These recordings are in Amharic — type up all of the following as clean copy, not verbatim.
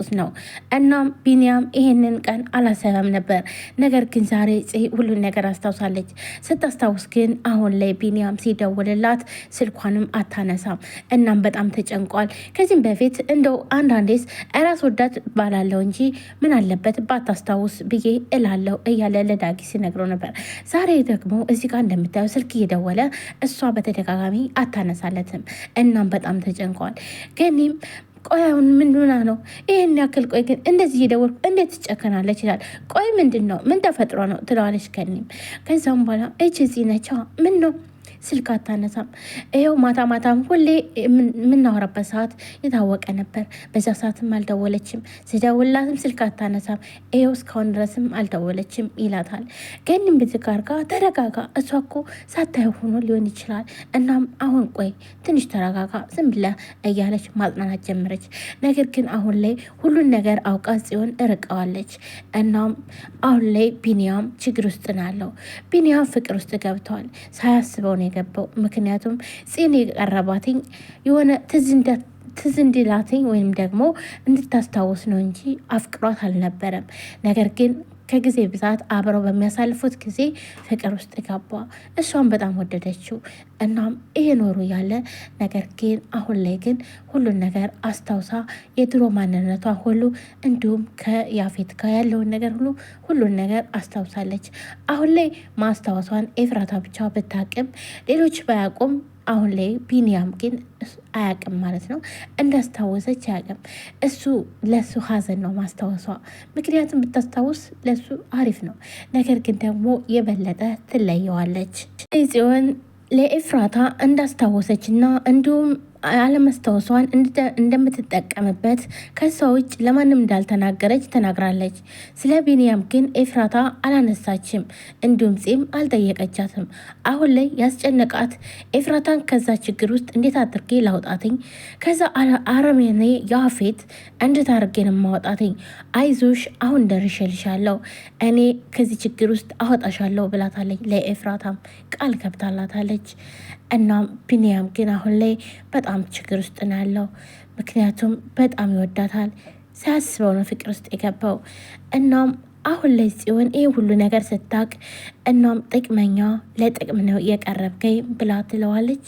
እየመጡት ነው። እናም ቢኒያም ይሄንን ቀን አላሰበም ነበር። ነገር ግን ዛሬ ሁሉን ነገር አስታውሳለች። ስታስታውስ ግን አሁን ላይ ቢኒያም ሲደውልላት ስልኳንም አታነሳም። እናም በጣም ተጨንቋል። ከዚህም በፊት እንደው አንዳንዴስ ራስ ወዳድ ባላለው እንጂ ምን አለበት ባታስታውስ ብዬ እላለው እያለ ለዳጊ ሲነግረው ነበር። ዛሬ ደግሞ እዚህ ጋር እንደምታየው ስልክ እየደወለ እሷ በተደጋጋሚ አታነሳለትም። እናም በጣም ተጨንቋል። ገኒም ቆይ አሁን ምን ሆና ነው ይሄን ያክል? ቆይ ግን እንደዚህ እየደወልኩ እንዴት ትጨከናለች ይላል። ቆይ ምንድን ነው ምን ተፈጥሮ ነው ትለዋለች ገኒም። ከዛም በኋላ እዚህ ነቻ ምን ነው ስልክ አታነሳም። ይኸው ማታ ማታም ሁሌ የምናወራበት ሰዓት የታወቀ ነበር። በዛ ሰዓትም አልደወለችም፣ ስደውላትም ስልክ አታነሳም። ይኸው እስካሁን ድረስም አልደወለችም ይላታል። ገኒም ብትጋርጋ ተረጋጋ፣ እሷ እኮ ሳታየው ሆኖ ሊሆን ይችላል። እናም አሁን ቆይ ትንሽ ተረጋጋ፣ ዝም ብለህ እያለች ማጽናናት ጀመረች። ነገር ግን አሁን ላይ ሁሉን ነገር አውቃ ጽዮን እርቀዋለች። እናም አሁን ላይ ቢኒያም ችግር ውስጥ ነው ያለው። ቢኒያም ፍቅር ውስጥ ገብተዋል ሳያስበው ነው የገባው። ምክንያቱም ጽን የቀረባትኝ የሆነ ትዝ እንዲላትኝ ወይም ደግሞ እንድታስታውስ ነው እንጂ አፍቅሯት አልነበረም። ነገር ግን ከጊዜ ብዛት አብረው በሚያሳልፉት ጊዜ ፍቅር ውስጥ ገባ። እሷን በጣም ወደደችው። እናም እየኖሩ ያለ ነገር ግን አሁን ላይ ግን ሁሉን ነገር አስታውሳ የድሮ ማንነቷ ሁሉ እንዲሁም ከያፌት ጋር ያለውን ነገር ሁሉን ነገር አስታውሳለች። አሁን ላይ ማስታወሷን ኤፍራታ ብቻ ብታቅም ሌሎች ባያቁም አሁን ላይ ቢኒያም ግን አያቅም ማለት ነው። እንዳስታወሰች አያቅም። እሱ ለሱ ሀዘን ነው ማስታወሷ። ምክንያቱም ብታስታውስ ለሱ አሪፍ ነው። ነገር ግን ደግሞ የበለጠ ትለየዋለች። ጽዮን ለኤፍራታ እንዳስታወሰች እና እንዲሁም አለመስታወሷን እንደምትጠቀምበት ከሷ ውጭ ለማንም እንዳልተናገረች ተናግራለች። ስለ ቢኒያም ግን ኤፍራታ አላነሳችም፣ እንዲሁም ጺም አልጠየቀቻትም። አሁን ላይ ያስጨነቃት ኤፍራታን ከዛ ችግር ውስጥ እንዴት አድርጌ ላውጣትኝ፣ ከዛ አረመኔ ያፌት እንዴት አድርጌ ነው ማውጣትኝ፣ አይዞሽ አሁን ደርሼልሻለሁ፣ እኔ ከዚህ ችግር ውስጥ አወጣሻለሁ ብላታለች። ለኤፍራታም ቃል ገብታላታለች። እናም ቢኒያም ግን አሁን ላይ በጣም ችግር ውስጥ ነው ያለው። ምክንያቱም በጣም ይወዳታል። ሳያስበው ነው ፍቅር ውስጥ የገባው። እናም አሁን ላይ ጽዮን ይህ ሁሉ ነገር ስታቅ እናም ጥቅመኛ ለጥቅም ነው የቀረብከኝ ብላ ትለዋለች።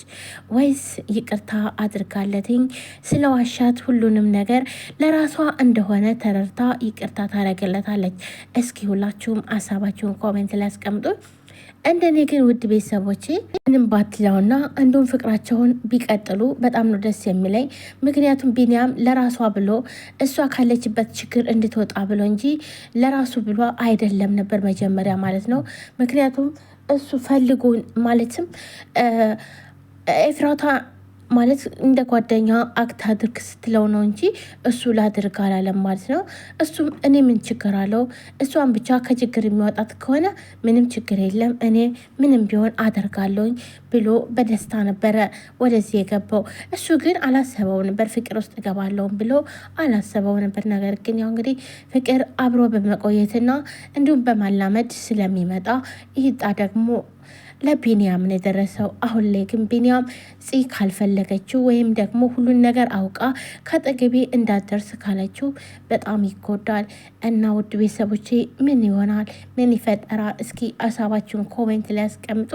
ወይስ ይቅርታ አድርጋለትኝ ስለ ዋሻት ሁሉንም ነገር ለራሷ እንደሆነ ተረድታ ይቅርታ ታደርግለታለች? እስኪ ሁላችሁም ሀሳባችሁን ኮሜንት ላይ አስቀምጡ። እንደኔ ግን ውድ ቤተሰቦቼ ምንም ባትለውና እንዲሁም ፍቅራቸውን ቢቀጥሉ በጣም ነው ደስ የሚለኝ። ምክንያቱም ቢኒያም ለራሷ ብሎ እሷ ካለችበት ችግር እንድትወጣ ብሎ እንጂ ለራሱ ብሎ አይደለም ነበር መጀመሪያ ማለት ነው። ምክንያቱም እሱ ፈልጎ ማለትም ኤፍራታ ማለት እንደ ጓደኛ አክት አድርግ ስትለው ነው እንጂ እሱ ላድርግ አላለም ማለት ነው። እሱም እኔ ምን ችግር አለው እሷን ብቻ ከችግር የሚያወጣት ከሆነ ምንም ችግር የለም እኔ ምንም ቢሆን አደርጋለሁኝ ብሎ በደስታ ነበረ ወደዚህ የገባው። እሱ ግን አላሰበው ነበር ፍቅር ውስጥ እገባለሁም ብሎ አላሰበው ነበር። ነገር ግን ያው እንግዲህ ፍቅር አብሮ በመቆየትና እንዲሁም በማላመድ ስለሚመጣ ይህጣ ደግሞ ለቢኒያም ነው የደረሰው። አሁን ላይ ግን ቢኒያም ጽ ካልፈለገችው ወይም ደግሞ ሁሉን ነገር አውቃ ከጠገቤ እንዳደርስ ካለችው በጣም ይጎዳል። እና ውድ ቤተሰቦቼ ምን ይሆናል? ምን ይፈጠራል? እስኪ ሀሳባችሁን ኮሜንት ላይ ያስቀምጡ።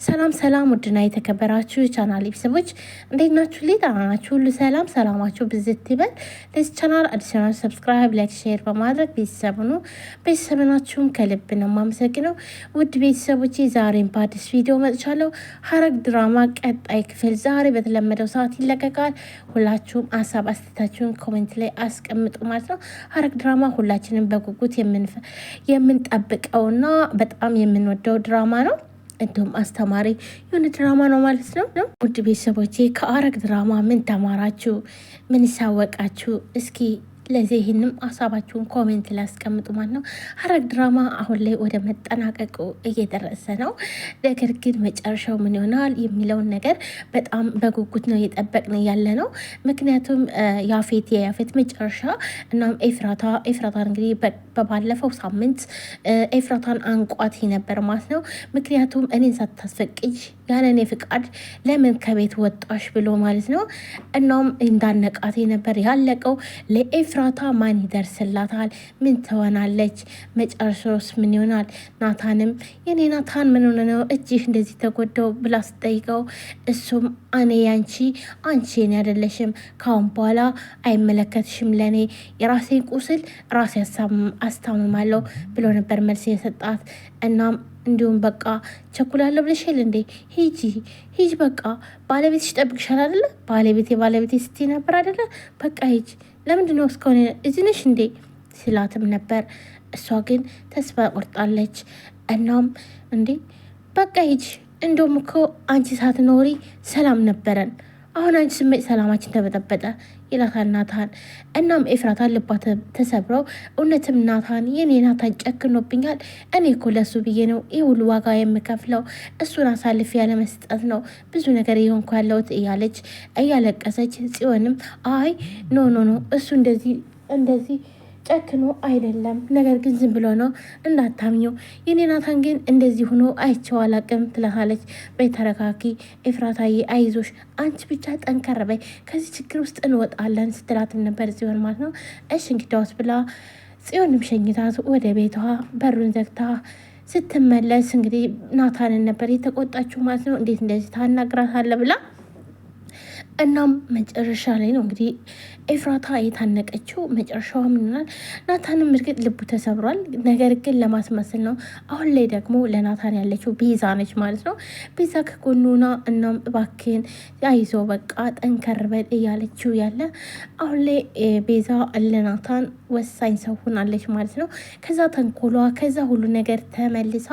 ሰላም ሰላም! ውድና የተከበራችሁ ቻናል ቤተሰቦች እንዴት ናችሁ? ደህና ናችሁ? ሁሉ ሰላም ሰላማችሁ ብዝት ይበል። ለዚህ ቻናል አዲሽናል ሰብስክራይብ፣ ላይክ፣ ሼር በማድረግ ቤተሰብ ነው። ቤተሰብናችሁም ከልብ ነው የማመሰግነው። ውድ ቤተሰቦቼ ዛሬም በአዲስ ቪዲዮ መጥቻለሁ። ሐረግ ድራማ ቀጣይ ክፍል ዛሬ በተለመደው ሰዓት ይለቀቃል። ሁላችሁም ሀሳብ አስተያየታችሁን ኮሜንት ላይ አስቀምጡ ማለት ነው። ሐረግ ድራማ ሁላችንም በጉጉት የምንጠብቀውና በጣም የምንወደው ድራማ ነው። እንዲሁም አስተማሪ የሆነ ድራማ ነው ማለት ነው። ውድ ቤተሰቦቼ ከሐረግ ድራማ ምን ተማራችሁ? ምን ይሳወቃችሁ? እስኪ ለዚህ ይህንም ሀሳባችሁን ኮሜንት ላይ አስቀምጡ ማለት ነው። ሐረግ ድራማ አሁን ላይ ወደ መጠናቀቁ እየደረሰ ነው። ነገር ግን መጨረሻው ምን ይሆናል የሚለውን ነገር በጣም በጉጉት ነው እየጠበቅን ያለ ነው። ምክንያቱም የያፌት መጨረሻ እናም ኤፍራታን እንግዲህ በባለፈው ሳምንት ኤፍራታን አንቋት ነበር ማለት ነው። ምክንያቱም እኔን ሳታስፈቅጅ ያለ እኔ ፍቃድ ለምን ከቤት ወጣሽ ብሎ ማለት ነው። እናም እንዳነቃት ነበር ያለቀው። ለኤፍራታ ኤፍራታ ማን ይደርስላታል? ምን ትሆናለች? መጨረሻውስ ምን ይሆናል? ናታንም የኔ ናታን ምን ሆነ ነው እጅህ እንደዚህ ተጎዳው ብላ ስጠይቀው እሱም እኔ ያንቺ አንቺ የኔ አይደለሽም፣ ካሁን በኋላ አይመለከትሽም፣ ለእኔ የራሴን ቁስል ራሴ አስታምማለሁ ብሎ ነበር መልስ የሰጣት። እናም እንዲሁም በቃ ቸኩላለሁ ብለሽል እንዴ? ሂጂ በቃ ባለቤትሽ ጠብቅሻል አደለ? ባለቤቴ ስትይ ነበር አደለ? በቃ ሂጂ። ለምንድነው እስካሁን እዚህ ነሽ እንዴ ሲላትም ነበር። እሷ ግን ተስፋ ቆርጣለች። እናም እንዴ በቃ ሂጂ፣ እንደውም እኮ አንቺ ሳትኖሪ ሰላም ነበረን፣ አሁን አንቺ ስመጭ ሰላማችን ተበጠበጠ ይላታል ናታን። እናም ኤፍራታን ልባ ተሰብረው እውነትም ናታን የኔ ናታን ጨክኖብኛል፣ እኔ እኮ ለሱ ብዬ ነው ይህ ሁሉ ዋጋ የምከፍለው፣ እሱን አሳልፍ ያለ መስጠት ነው ብዙ ነገር እየሆንኩ ያለሁት እያለች እያለቀሰች፣ ጽዮንም አይ ኖ እሱ እንደዚህ ጨክኖ አይደለም፣ ነገር ግን ዝም ብሎ ነው እንዳታምኘው፣ የኔ ናታን ግን እንደዚህ ሆኖ አይቼው አላቅም ትላታለች። በይ ተረጋጊ ኤፍራታዬ፣ አይዞሽ፣ አንቺ ብቻ ጠንከር በይ፣ ከዚህ ችግር ውስጥ እንወጣለን ስትላትም ነበር ጽዮን ማለት ነው። እሺ እንግዳውስ ብላ ጽዮንም ሸኝታት ወደ ቤቷ በሩን ዘግታ ስትመለስ እንግዲህ ናታንን ነበር የተቆጣችው ማለት ነው። እንዴት እንደዚህ ታናግራታለህ ብላ እናም መጨረሻ ላይ ነው እንግዲህ ኤፍራታ የታነቀችው። መጨረሻዋ ምን ይሆናል? ናታንም እርግጥ ልቡ ተሰብሯል፣ ነገር ግን ለማስመሰል ነው። አሁን ላይ ደግሞ ለናታን ያለችው ቤዛ ነች ማለት ነው። ቤዛ ከጎኑና እናም እባክን አይዞ በቃ ጠንከር በል እያለችው ያለ አሁን ላይ ቤዛ ለናታን ወሳኝ ሰው ሆናለች ማለት ነው። ከዛ ተንኮሏ ከዛ ሁሉ ነገር ተመልሳ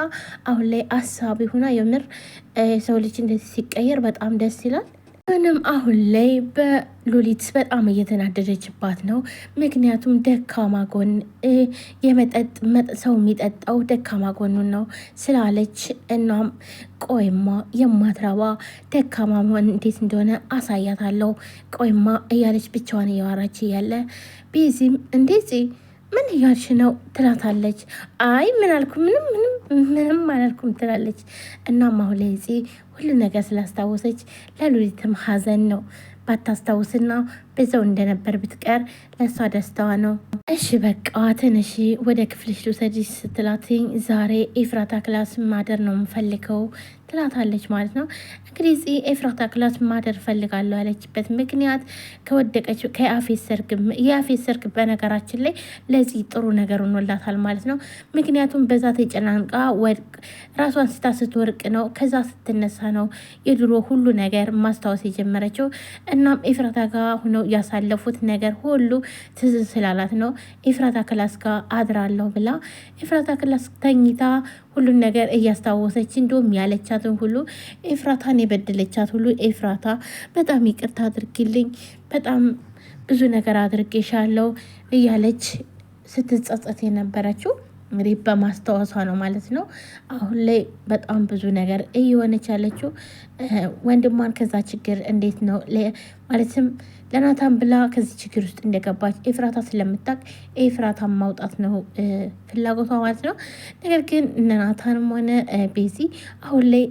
አሁን ላይ አሳቢ ሆና የምር ሰው ልጅ እንደዚህ ሲቀየር በጣም ደስ ይላል። ምንም አሁን ላይ በሉሊት በጣም እየተናደደችባት ነው። ምክንያቱም ደካማ ጎን ሰው የሚጠጣው ደካማ ጎኑን ነው ስላለች፣ እናም ቆይማ የማትረባ ደካማ መሆን እንዴት እንደሆነ አሳያታለሁ፣ ቆይማ እያለች ብቻዋን እያወራች እያለ ቤዚም እንደዚህ ምን እያልሽ ነው ትላታለች። አይ ምን አልኩ ምንም አላልኩም ትላለች። እናም አሁን ላይ ሁሉ ነገር ስላስታወሰች ለሉሊትም ሀዘን ነው። ባታስታውስና በዛው እንደነበር ብትቀር ለእሷ ደስታዋ ነው። እሺ በቃ ተነሺ ወደ ክፍልሽ ልውሰድሽ ስትላትኝ ዛሬ ኤፍራታ ክላስ ማደር ነው የምፈልገው ትላታለች ማለት ነው። እንግዲህ ኤፍራታ ክላስ ማደር ፈልጋለሁ ያለችበት ምክንያት ከወደቀችው የአፌት ሰርግ በነገራችን ላይ ለዚህ ጥሩ ነገር ሆኖላታል ማለት ነው። ምክንያቱም በዛ ተጨናንቃ ራሷን ስትወርቅ ነው፣ ከዛ ስትነሳ ነው የድሮ ሁሉ ነገር ማስታወስ የጀመረችው። እናም ኤፍራታ ጋር ሆነው ያሳለፉት ነገር ሁሉ ትዝ ስላላት ነው ኤፍራታ ክላስ ጋር አድራለሁ ብላ ኤፍራታ ክላስ ተኝታ ሁሉን ነገር እያስታወሰች እንዲሁም ያለቻትን ሁሉ ኤፍራታን የበደለቻት ሁሉ ኤፍራታ በጣም ይቅርታ አድርጊልኝ፣ በጣም ብዙ ነገር አድርጌሻለሁ እያለች ስትጸጸት የነበረችው እንግዲህ በማስታወሷ ነው ማለት ነው። አሁን ላይ በጣም ብዙ ነገር እየሆነች ያለችው ወንድሟን ከዛ ችግር እንዴት ነው ማለትም ለናታን ብላ ከዚህ ችግር ውስጥ እንደገባች ኤፍራታ ስለምታውቅ ኤፍራታን ማውጣት ነው ፍላጎቷ ማለት ነው። ነገር ግን እነ ናታንም ሆነ ቤዚ አሁን ላይ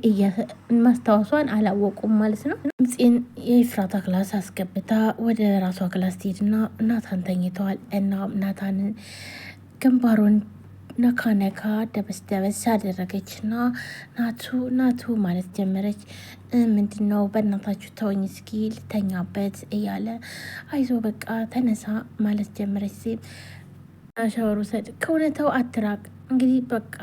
ማስታወሷን አላወቁም ማለት ነው። ጽን የኤፍራታ ክላስ አስገብታ ወደ ራሷ ክላስ ትሄድና ናታን ተኝተዋል እና ናታንን ግንባሩን ነካ ደበስ ያደረገች ና ናቱ ማለት ጀመረች። ምንድነው በእናታችሁ ተወኝ እስኪ ልተኛበት እያለ አይዞ በቃ ተነሳ ማለት ጀመረች። ሻወር ውሰድ፣ ከእውነታው አትራቅ እንግዲህ በቃ